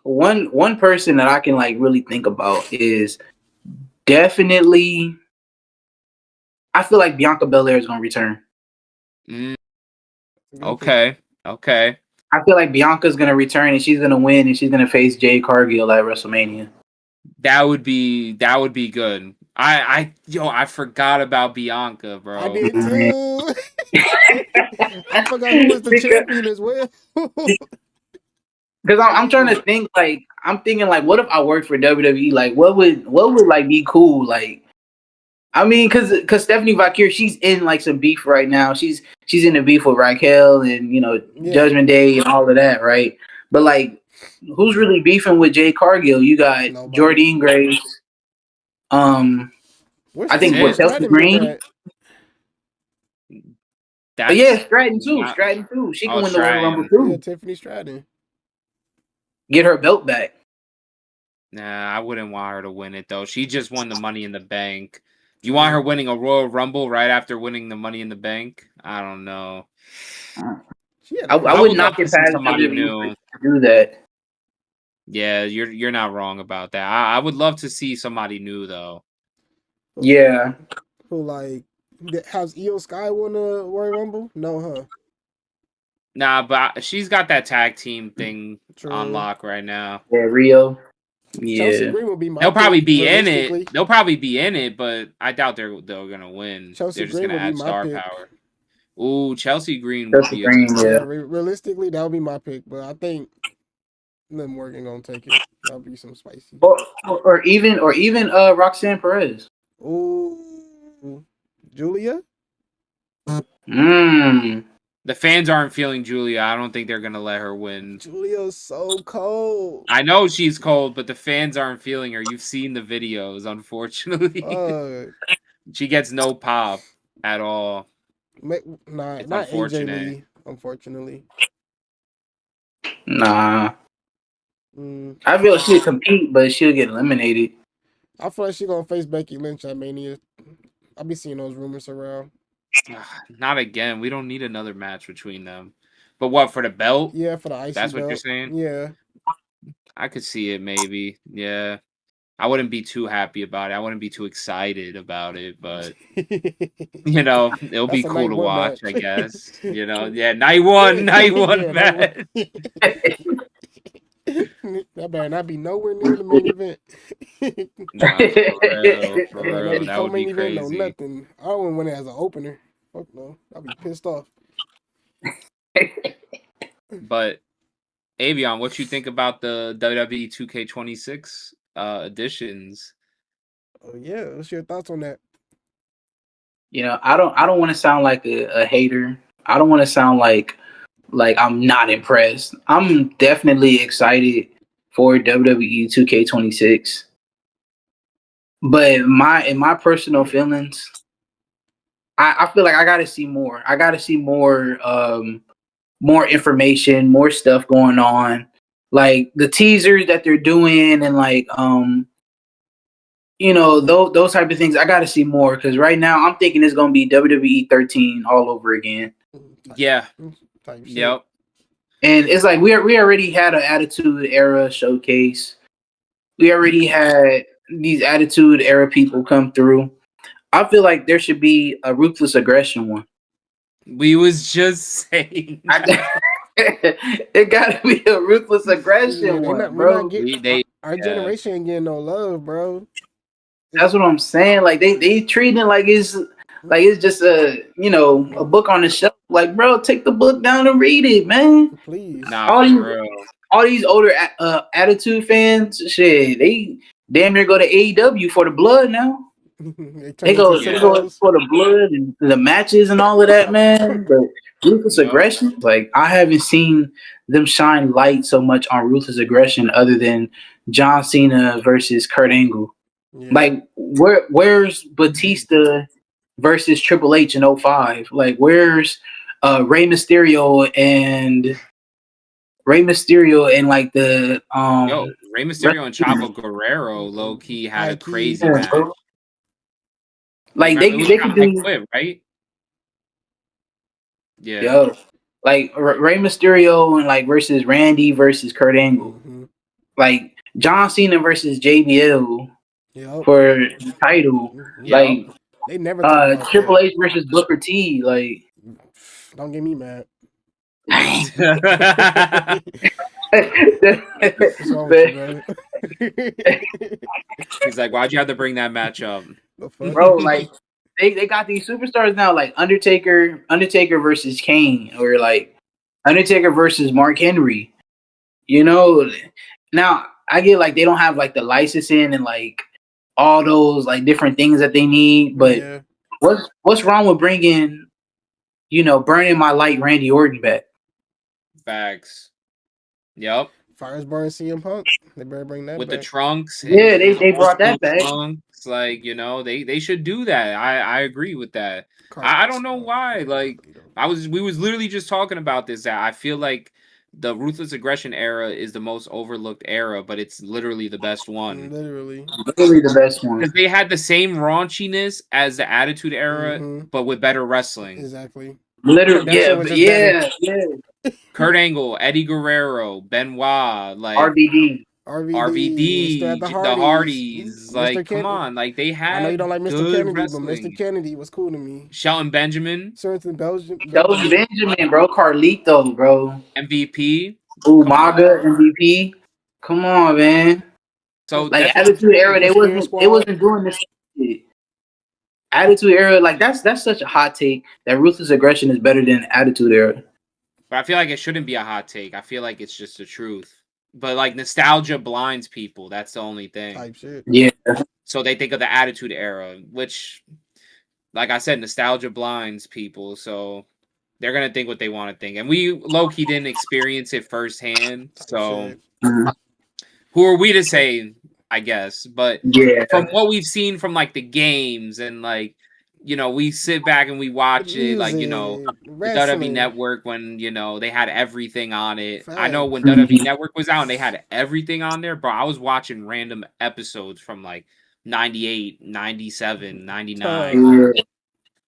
one person that I can like really think about is definitely. I feel like Bianca Belair is gonna return. Okay. I feel like Bianca's gonna return and she's gonna win and she's gonna face Jade Cargill at WrestleMania. That would be good. I forgot about Bianca, bro. I did too. I forgot who was the champion as well. Because I'm trying to think, like, I'm thinking like, what if I worked for WWE? Like, what would like be cool? Like, I mean, because Stephanie Valkyrie, she's in like some beef right now. She's in the beef with Raquel and Judgment Day and all of that, right? But like, who's really beefing with Jade Cargill? You got Jordynne Grace. I think with Chelsea Green. Stratton too. She can win the Royal Rumble too. Yeah, Tiffany Stratton. Get her belt back. Nah, I wouldn't want her to win it though. She just won the Money in the Bank. You want her winning a Royal Rumble right after winning the Money in the Bank? I don't know. I would not get past somebody new to do that. Yeah, you're not wrong about that. I would love to see somebody new though. Yeah. Who like has Io Sky won a Royal Rumble? No, huh? Nah, but she's got that tag team thing on lock right now. Yeah, Rio. Yeah, Chelsea Green will be my they'll probably be in it. They'll probably be in it, but I doubt they're gonna win. They're just gonna add star power. Ooh, Chelsea Green. Realistically, that would be my pick, but I think Liv Morgan gonna take it. That'll be some spicy. Or even Roxanne Perez. Ooh, Julia. The fans aren't feeling Julia. I don't think they're gonna let her win. Julia's so cold. I know she's cold, but the fans aren't feeling her. You've seen the videos, unfortunately. She gets no pop at all. Not AJ Lee, unfortunately. Nah. I feel she'll compete, but she'll get eliminated. I feel like she's gonna face Becky Lynch at Mania. I'll be seeing those rumors around. Not again. We don't need another match between them. But what, for the belt? Yeah, for the IC That's belt. what you're saying? Yeah. I could see it maybe. Yeah. I wouldn't be too happy about it. I wouldn't be too excited about it, but it'll be cool to watch, match. I guess. Night one match. That better not be nowhere near the main event. Nah, for That better not real, be that would be co-main event, no crazy. nothing. I don't want to win it as an opener. Fuck no, I'll be pissed off. But Avion, what you think about the WWE 2K26 editions? Oh yeah, what's your thoughts on that? I don't want to sound like a hater. I don't want to sound like I'm not impressed. I'm definitely excited for WWE 2K26. But in my personal feelings, I feel like I gotta see more. I gotta see more information, more stuff going on. Like the teasers that they're doing and like those type of things. I gotta see more because right now I'm thinking it's gonna be WWE 13 all over again. Yeah. Type shit. Yep. And it's like we already had an Attitude Era showcase. We already had these Attitude Era people come through. I feel like there should be a Ruthless Aggression one. We was just saying. It gotta be a Ruthless Aggression one, bro. Our generation ain't getting no love, bro. That's what I'm saying. Like they treating it like it's just a book on the shelf. Like, bro, take the book down and read it, man. Please. Nah, all these older Attitude fans, shit, they damn near go to AEW for the blood now. They go for the blood and the matches and all of that, man. But Ruthless Aggression, like I haven't seen them shine light so much on Ruthless Aggression other than John Cena versus Kurt Angle. Yeah. Like where's Batista versus Triple H in 05? Like where's Rey Mysterio and like the Rey Mysterio and Chavo Guerrero low key had a crazy match. Like they could do clip, right? Yeah. Yo, like Rey Mysterio and like versus Randy versus Kurt Angle. Mm-hmm. Like John Cena versus JBL for the title. Yep. Like they never Triple H versus Booker T. Like don't get me mad. He's like, why'd you have to bring that match up? Bro, like they got these superstars now, like Undertaker versus Kane, or like Undertaker versus Mark Henry. Now I get like they don't have like the licensing and like all those like different things that they need, but what's wrong with bringing Burning My Light Randy Orton back? Facts. Yep. Fires burn CM Punk. They better bring that with back. The trunks. Yeah, they brought that back. Trunks, like they should do that. I agree with that. I don't know why. Like we was literally just talking about this. That I feel like the Ruthless Aggression era is the most overlooked era, but it's literally the best one. Literally the best one. Because they had the same raunchiness as the Attitude Era, but with better wrestling. Exactly. Literally, yeah. Kurt Angle, Eddie Guerrero, Benoit, like RVD, the Hardys. Like, come on, like they had. I know you don't like Mr. Kennedy, wrestling. but Mr. Kennedy was cool to me. Shelton Benjamin, Belgium, bro. Carlito, bro. MVP, Umaga, MVP. Come on, man. So like Attitude Era, they wasn't doing this shit. Attitude Era, like that's such a hot take that Ruthless Aggression is better than Attitude Era. But I feel like it shouldn't be a hot take. I feel like it's just the truth. But like nostalgia blinds people. That's the only thing. Type shit. Yeah. So they think of the Attitude Era, which, like I said, nostalgia blinds people. So they're gonna think what they want to think, and we low-key didn't experience it firsthand. So who are we to say? I guess, but from what we've seen from like the games and like. We sit back and we watch it, like, the WWE Network when, they had everything on it. Fact. I know when WWE Network was out and they had everything on there, bro, I was watching random episodes from, like, 98, 97, 99.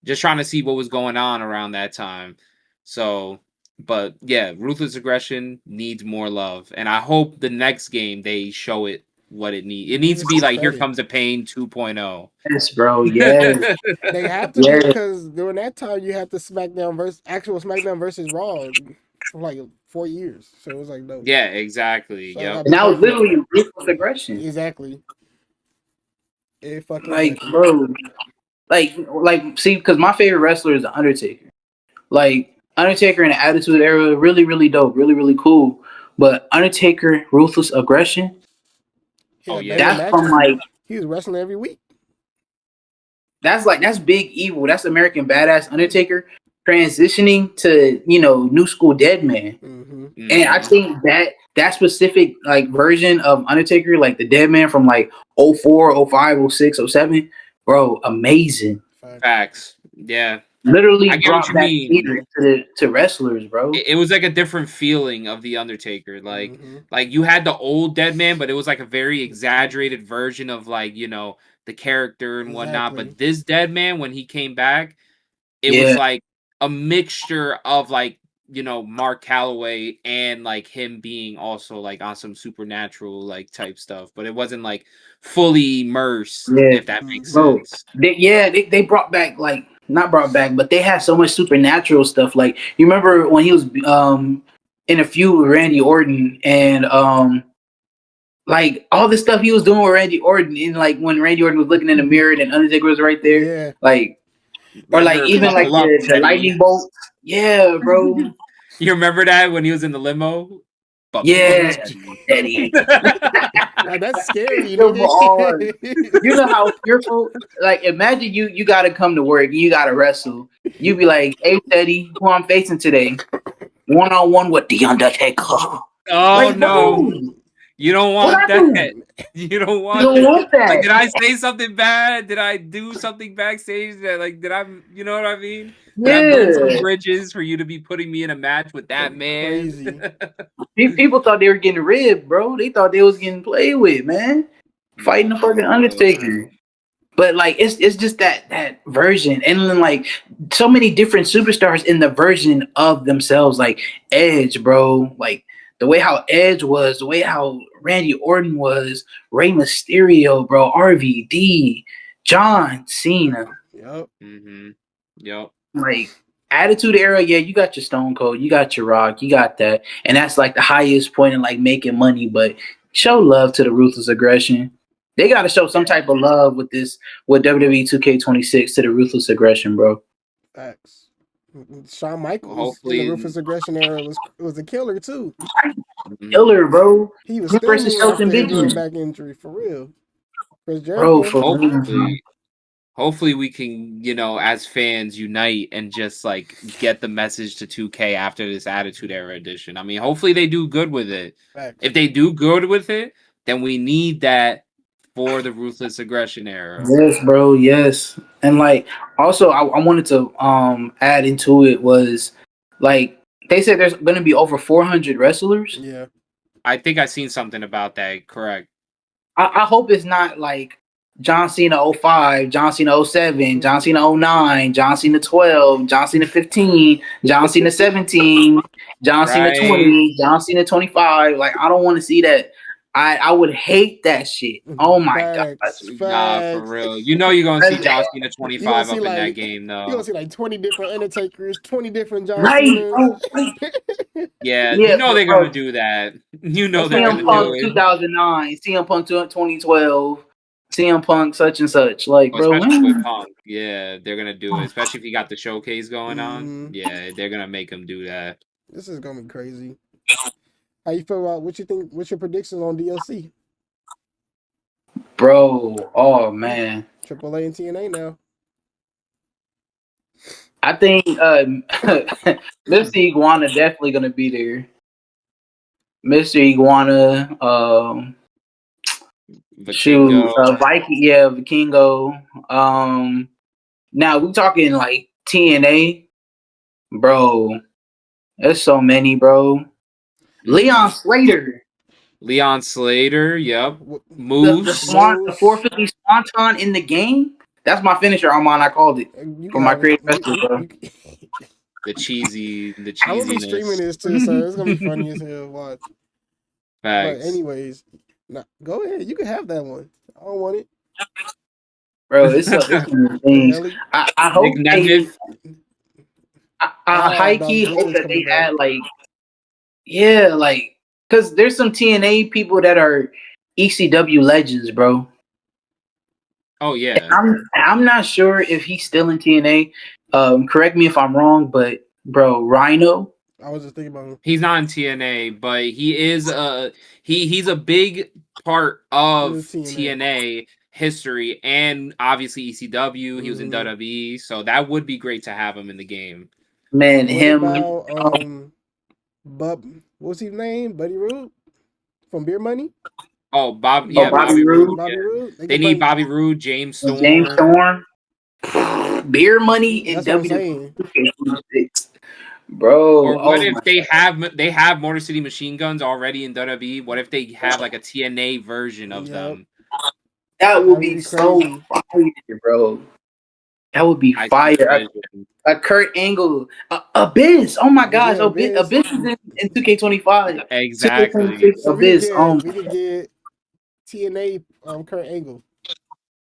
Just trying to see what was going on around that time. So, but, yeah, Ruthless Aggression needs more love. And I hope the next game they show it what it needs. It needs to be like Here Comes the Pain 2.0. Yes, bro. Yeah. They have to because during that time you have to actual SmackDown versus Raw. for like 4 years. So it was like dope. Yeah, exactly. So Yep. And that was literally ruthless aggression. Exactly. It fucking Like, exactly. bro, see, because my favorite wrestler is the Undertaker. Like, Undertaker in the Attitude Era, really, really dope, really, really cool. But Undertaker, ruthless aggression, He Oh had yeah. mega that's from matches. like He was wrestling every week. that's Big Evil. That's American Badass Undertaker transitioning to new school Dead Man. Mm-hmm. And I think that specific like version of Undertaker, like the Dead Man from like 04, 05, 06, 07, bro, amazing. Facts. Yeah. Literally I get what brought you back mean. fear to wrestlers, bro. It was like a different feeling of the Undertaker. Like Mm-hmm. like you had the old Dead Man, but it was like a very exaggerated version of like, the character and whatnot. Exactly. But this Dead Man, when he came back, it was Yeah, like a mixture of like, Mark Calloway and like him being also like on some supernatural like type stuff. But it wasn't like fully immersed, yeah, if that makes bro. sense. They brought back like not brought back, but they had so much supernatural stuff. Like you remember when he was in a feud with Randy Orton and like all the stuff he was doing with Randy Orton, and like when Randy Orton was looking in the mirror and Undertaker was right there, Yeah. like or like Remember even like Buckle Up, the Teddy. lightning bolt. Yeah, bro. You remember that when he was in the limo? Buckle Yeah, Up, Teddy. Eddie. Like, that's scary, Yo, bars. nigga. You know how fearful? Like, imagine you got to come to work, you got to wrestle. You be like, "Hey, Teddy, who I'm facing today? 1-on-1 with the Undertaker." Oh Like, no. bro, You don't what want happened? that. You don't You want don't that. want Like, did that. I say something bad? Did I do something backstage that, like, did I, you know what I mean? Did I burn some Yeah, bridges for you to be putting me in a match with that man? Crazy. people thought they were getting ribbed, bro. They thought they was getting played with, man. Fighting the fucking Undertaker. But like it's just that version, and then like so many different superstars in the version of themselves, like Edge, bro. Like the way how Edge was, the way how Randy Orton was, Rey Mysterio, bro, RVD, John Cena. Yep. Mm-hmm. Yep. Like Attitude Era, yeah, you got your Stone Cold, you got your Rock, you got that, and that's like the highest point in like making money. But show love to the Ruthless Aggression. They got to show some type of love with WWE 2K26 to the Ruthless Aggression, bro. Facts. Shawn Michaels in the Hopefully. Ruthless Aggression era was a killer too. Killer, bro. He was Him still versus me Shelton after his lower Benjamin, back injury, for real. Chris bro. Jericho. For real. Hopefully we can, as fans, unite and just like get the message to 2K after this Attitude Era edition. I mean, hopefully they do good with it. Facts. If they do good with it, then we need that for the Ruthless Aggression era. Yes, bro. Yes, and like also, I wanted to add into it was like they said there's going to be over 400 wrestlers. Yeah. I think I seen something about that. Correct. I hope it's not like John Cena 05, John Cena 07, John Cena 09, John Cena 12, John Cena 15, John Cena 17, John Cena 20, John Cena 25. Like, I don't want to see that. I would hate that shit. Oh my Facts. god. Nah, for real. You know you're gonna see John Cena 25 up in that game, You're gonna though. see like 20 different Undertakers, 20 different John Right, Cenas. bro. Yeah, Yeah, you know they're bro. gonna do that. You know they're CM gonna Punk do it. 2009, CM Punk 2012, CM Punk such and such. Like, bro, Especially with when? Punk. Yeah, they're gonna do it. Especially if you got the showcase going on. Mhm. Yeah, they're gonna make him do that. This is gonna be crazy. How you feel about what you think? What's your predictions on DLC? Bro, oh man. AAA and TNA now. I think Mr. Iguana definitely gonna be there. Mr. Iguana, shoot, Vikingo. Viking, yeah, Vikingo. Now we talking like TNA, bro. There's so many, bro. Leon Slater, Leon Slater, yep. What- the Moves. swan, the 450 Swanton in the game. That's my finisher, Armon. I called it You for can my have it. creative wrestler, bro. The I'm gonna be streaming cheesiness. this too, so it's gonna be funny as hell. Watch. But Facts. anyways, go ahead. You can have that one. I don't want it. Bro, it's some things. Ellie. I hope Nick Nemeth. I Oh, high Dolph key hope Ziggler's that they coming back. add like Yeah, like, cause there's some TNA people that are ECW legends, bro. Oh yeah. I'm not sure if he's still in TNA. Correct me if I'm wrong, but bro, Rhino. I was just thinking about him. He's not in TNA, but he is he's a big part He of was TNA. TNA history and obviously ECW. He was in WWE, so that would be great to have him in the game. Man, What him. about what's his name? Buddy Roode from Beer Money. Oh, Bobby Bobby Roode. Roode. Bobby Yeah. Roode. They need Bobby Roode, James Storm. James Storm. Beer Money in That's what I'm saying. WWE. Bro, Or what oh if my they have Motor City Machine Guns already in WWE? What if they have like a TNA version of them? That would That be would be so crazy. fire, bro. That would be I fire. see A Kurt Angle, Abyss. Oh my gosh, Yeah, Abyss is in 2K25. exactly. So Abyss. we could get TNA Kurt Angle.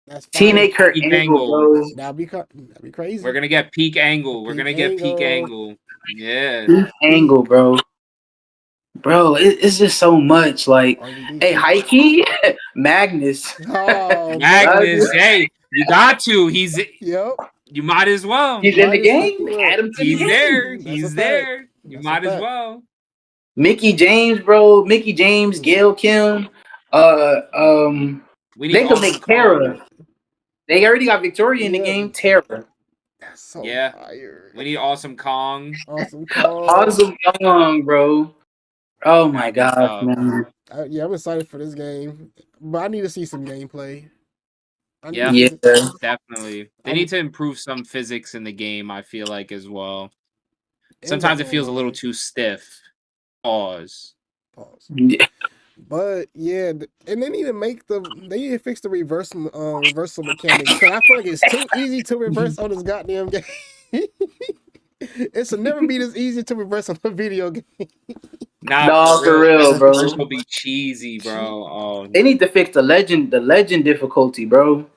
That's fire. TNA Kurt Peak Angle, bro. That'd be crazy. We're gonna get peak angle. We're gonna get peak angle. Yeah. Angle, bro. Bro, it's just so much. Like, hey, Heike, Magnus. Oh, Magnus, hey, you got to. He's yep. You might as well. He's in the game. Add him to He's the game. there. That's He's a there. You That's might a as fact. well. Mickey James, bro. Mickey James, Gail Kim. We need They could make Tara. They already got Victoria in the game. Tara. That's so Yeah. fire. We need Awesome Kong. Awesome Kong. Awesome Kong, bro. Oh my Good gosh, stuff. man. Yeah, I'm excited for this game, but I need to see some gameplay. Yeah, definitely. They need to improve some physics in the game, I feel like, as well. Sometimes it feels a little too stiff. Pause. Yeah. But yeah, and they need to fix the reversal mechanics, because I feel like it's too easy to reverse on this goddamn game. It should never be this easy to reverse on a video game. Nah, for real, bro. This will be cheesy, bro. Oh, They need to fix the legend difficulty, bro.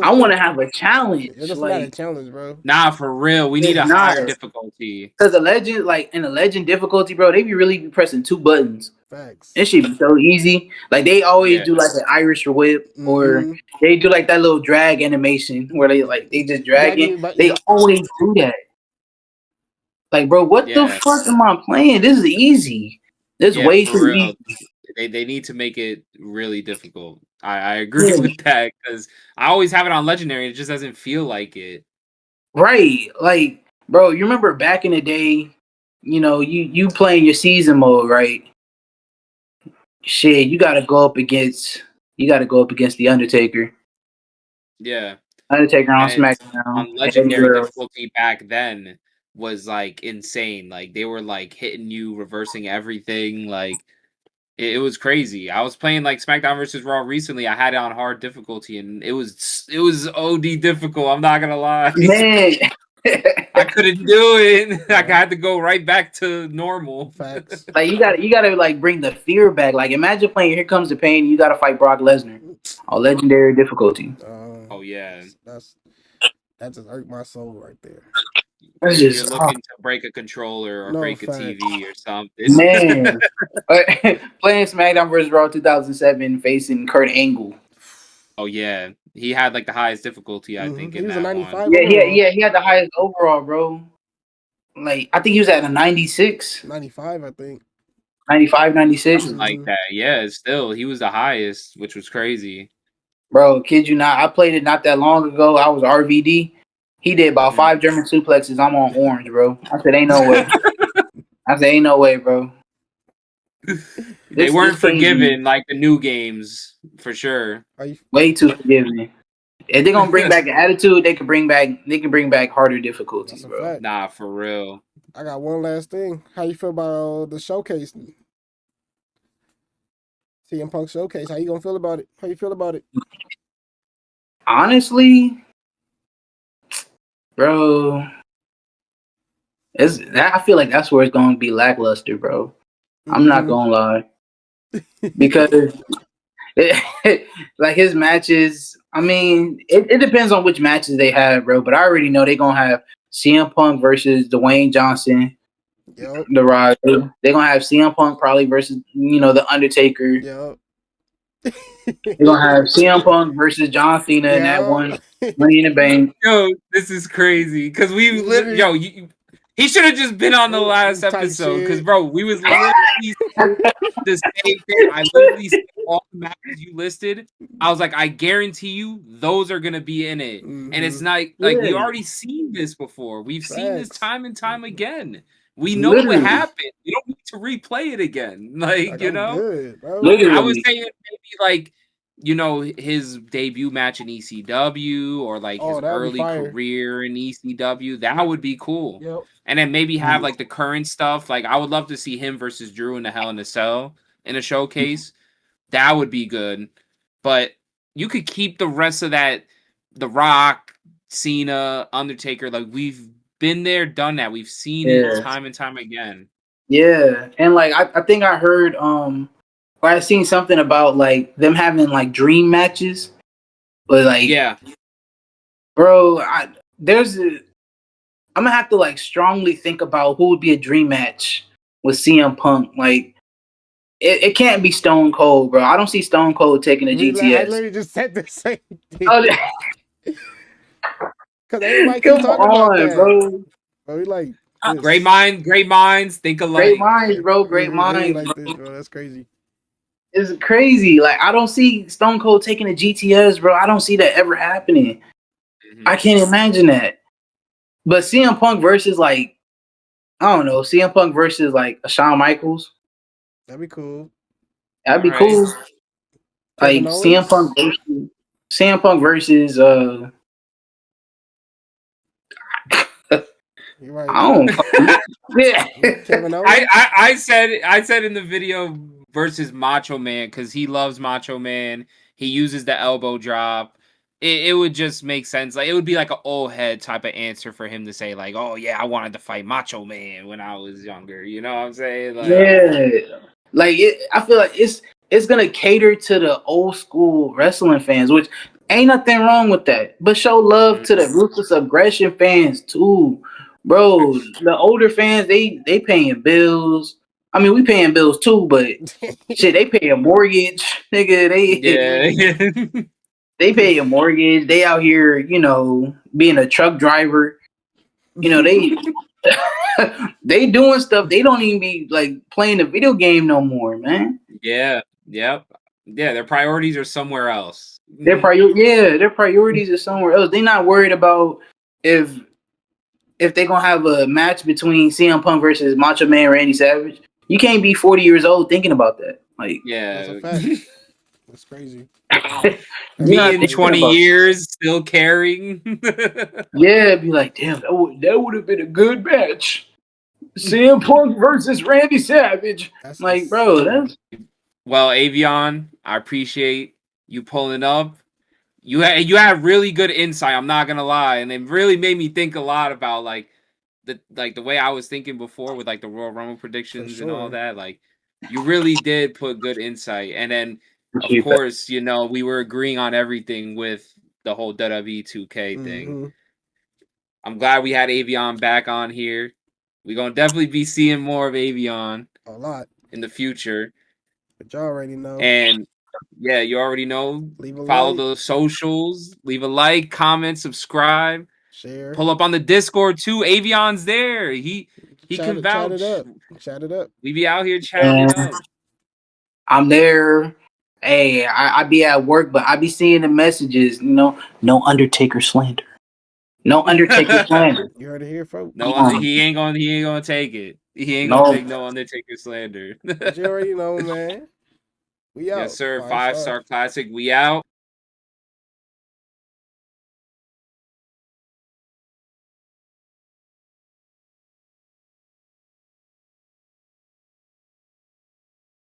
I want to have a challenge. It's not a challenge, bro. Nah, for real. We need a higher difficulty. Because the legend, like in the legend difficulty, bro, they really be pressing 2 buttons. Facts. It should be so easy. Like they always do like an Irish whip, or they do like that little drag animation where they just drag it. They always do that. Like, bro, what the fuck am I playing? This is easy. This is way too easy. They need to make it really difficult. I agree with that, because I always have it on Legendary. It just doesn't feel like it. Right. Like, bro, you remember back in the day, you know, you playing your season mode, right? Shit, you gotta go up against the Undertaker. Yeah. Undertaker on SmackDown. On Legendary difficulty back then was like insane. Like they were like hitting you, reversing everything. Like it was crazy. I was playing like SmackDown versus Raw recently. I had it on hard difficulty, and it was OD difficult. I'm not gonna lie. Man. I couldn't do it. I had to go right back to normal. Facts. Like you gotta like bring the fear back. Like imagine playing Here Comes the Pain. You gotta fight Brock Lesnar on Legendary difficulty. Oh yeah, that just hurt my soul right there. You're looking to break a controller or break a TV or something. Man, playing SmackDown vs. Raw 2007, facing Kurt Angle. Oh yeah, he had like the highest difficulty, I think. He was a 95. Yeah, he had the highest overall, bro. Like I think he was at a 96. 95, I think. 95, 96. Something like that. Yeah, still he was the highest, which was crazy. Bro, kid you not, I played it not that long ago. I was RVD. He did about 5 German suplexes. I'm on orange, bro. I said, ain't no way. Bro. They weren't forgiven like the new games, for sure. Way too forgiving. If they're gonna bring back the attitude, they can bring back harder difficulties, bro. Fact. Nah, for real. I got one last thing. How you feel about the showcase? CM Punk showcase. How you gonna feel about it? How you feel about it? Honestly, bro, I feel like that's where it's gonna be lackluster, bro. I'm not gonna lie, because like his matches. I mean, it depends on which matches they have, bro. But I already know they're gonna have CM Punk versus Dwayne Johnson, Yep. The Rock. They're gonna have CM Punk probably versus the Undertaker. Yep. They're gonna have CM Punk versus John Cena in that one Money in the Bank. Yo, this is crazy because we he should have just been on the last episode because bro, we was literally the same thing. I literally said all the matches you listed. I was like, I guarantee you those are gonna be in it. And it's not like we already seen this before. We've seen this time and time again. We know what happened. We don't need to replay it again. Like you know, good, bro. I was saying maybe like his debut match in ECW or like his early career in ECW. That would be cool. Yep. And then maybe have like the current stuff. Like I would love to see him versus Drew in the Hell in a Cell in a showcase. That would be good. But you could keep the rest of that, The Rock, Cena, Undertaker. Like we've been there, done that. We've seen it time and time again. Yeah. And like I think I heard or I seen something about like them having like dream matches. But like bro, I'm gonna have to like strongly think about who would be a dream match with CM Punk. Like it can't be Stone Cold, bro. I don't see Stone Cold taking a GTS. I literally just said the same thing. Because everybody keeps talking about that, bro. Bro, we like great minds think alike. Great minds, bro. Great minds. Like this, bro. That's crazy. It's crazy. Like I don't see Stone Cold taking a GTS, bro. I don't see that ever happening. I can't imagine that. But CM Punk versus like, I don't know, CM Punk versus like a Shawn Michaels. That'd be cool. That'd be cool. Like CM Punk versus You're right. I don't Kevin Owens? I said in the video versus Macho Man because he loves Macho Man. He uses the elbow drop. It would just make sense. Like it would be like an old head type of answer for him to say, like, "Oh yeah, I wanted to fight Macho Man when I was younger." You know what I'm saying? Like, like I feel like it's gonna cater to the old school wrestling fans, which ain't nothing wrong with that. But show love to the Ruthless Aggression fans too, bro. The older fans, they paying bills. I mean, we paying bills too, but shit, they pay a mortgage, nigga. They pay a mortgage. They out here, being a truck driver. They doing stuff. They don't even be like playing the video game no more, man. Yeah. Yep. Yeah. Their priorities are somewhere else. Their priorities are somewhere else. They're not worried about if they're gonna have a match between CM Punk versus Macho Man Randy Savage. You can't be 40 years old thinking about that. Like, that's a fact. That's crazy. Me in 20 years still caring. Yeah, be like, damn, that would have been a good match. CM Punk versus Randy Savage. That's like, bro, that's well, Avion, I appreciate you pulling up. You had really good insight, I'm not gonna lie, and it really made me think a lot about like the way I was thinking before with like the Royal Rumble predictions and all that. Like you really did put good insight. And then of course, we were agreeing on everything with the whole WWE 2K thing. I'm glad we had Avion back on here. We're gonna definitely be seeing more of Avion a lot in the future. But y'all already know. And yeah, you already know. Follow the socials, leave a like, comment, subscribe, share. Pull up on the Discord too. Avion's there. He can vouch. Chat it up. We be out here chatting it up. I'm there. Hey, I be at work, but I be seeing the messages. No Undertaker slander. No Undertaker slander. You heard it here, folks. No, he ain't gonna take it. He ain't gonna take no Undertaker slander. But you already know, man. We out. Yes, sir. 5-Star Classic. We out.